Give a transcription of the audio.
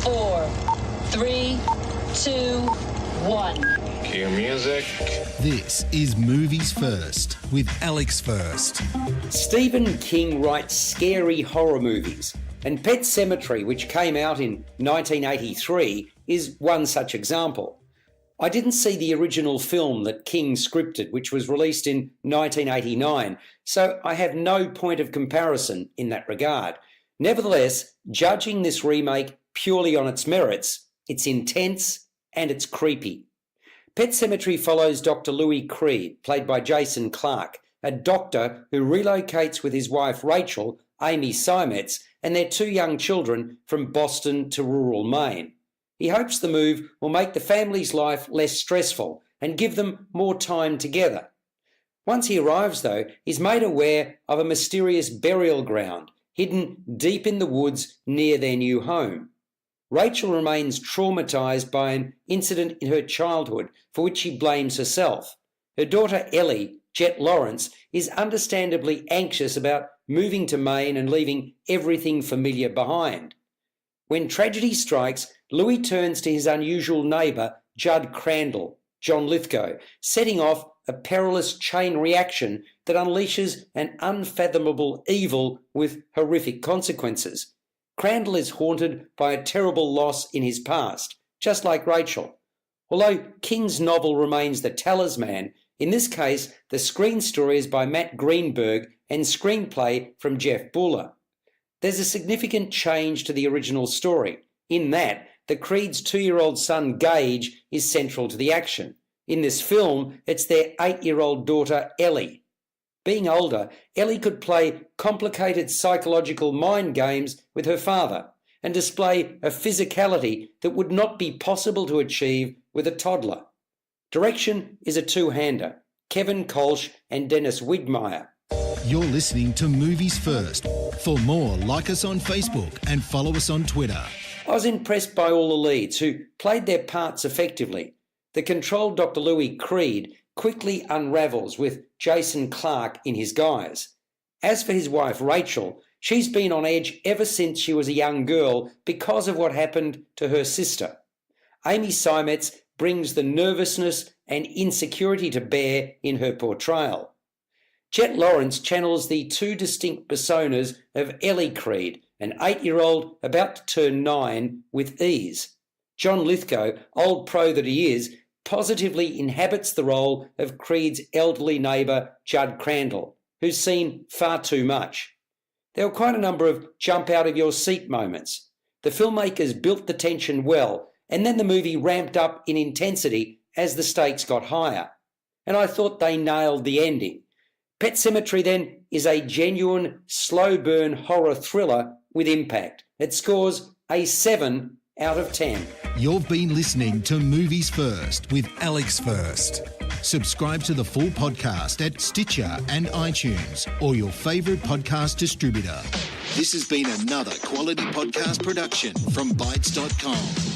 4, 3, 2, 1. Cue music. This is Movies First with Alex First. Stephen King writes scary horror movies, and Pet Sematary, which came out in 1983, is one such example. I didn't see the original film that King scripted, which was released in 1989, so I have no point of comparison in that regard. Nevertheless, judging this remake purely on its merits, it's intense and it's creepy. Pet Sematary follows Dr. Louis Creed, played by Jason Clarke, a doctor who relocates with his wife Rachel, Amy Seimetz, and their 2 young children from Boston to rural Maine. He hopes the move will make the family's life less stressful and give them more time together. Once he arrives, though, he's made aware of a mysterious burial ground hidden deep in the woods near their new home. Rachel remains traumatised by an incident in her childhood for which she blames herself. Her daughter Ellie, Jet Lawrence, is understandably anxious about moving to Maine and leaving everything familiar behind. When tragedy strikes, Louis turns to his unusual neighbour, Judd Crandall, John Lithgow, setting off a perilous chain reaction that unleashes an unfathomable evil with horrific consequences. Crandall is haunted by a terrible loss in his past, just like Rachel. Although King's novel remains the talisman, in this case the screen story is by Matt Greenberg and screenplay from Jeff Buller. There's a significant change to the original story, in that the Creed's 2-year-old son Gage is central to the action. In this film, it's their 8-year-old daughter Ellie. Being older, Ellie could play complicated psychological mind games with her father and display a physicality that would not be possible to achieve with a toddler. Direction is a 2-hander, Kevin Kölsch and Dennis Widmyer. You're listening to Movies First. For more, like us on Facebook and follow us on Twitter. I was impressed by all the leads who played their parts effectively. The controlled Dr. Louis Creed quickly unravels with Jason Clarke in his guise. As for his wife Rachel, she's been on edge ever since she was a young girl because of what happened to her sister. Amy Seimetz brings the nervousness and insecurity to bear in her portrayal. Jet Lawrence channels the 2 distinct personas of Ellie Creed, an 8-year-old about to turn 9, with ease. John Lithgow, old pro that he is, positively inhabits the role of Creed's elderly neighbour Judd Crandall, who's seen far too much. There were quite a number of jump-out-of-your-seat moments. The filmmakers built the tension well, and then the movie ramped up in intensity as the stakes got higher. And I thought they nailed the ending. Pet Sematary, then, is a genuine, slow-burn horror thriller with impact. It scores a 7 out of 10. You've been listening to Movies First with Alex First. Subscribe to the full podcast at Stitcher and iTunes or your favourite podcast distributor. This has been another quality podcast production from Bytes.com.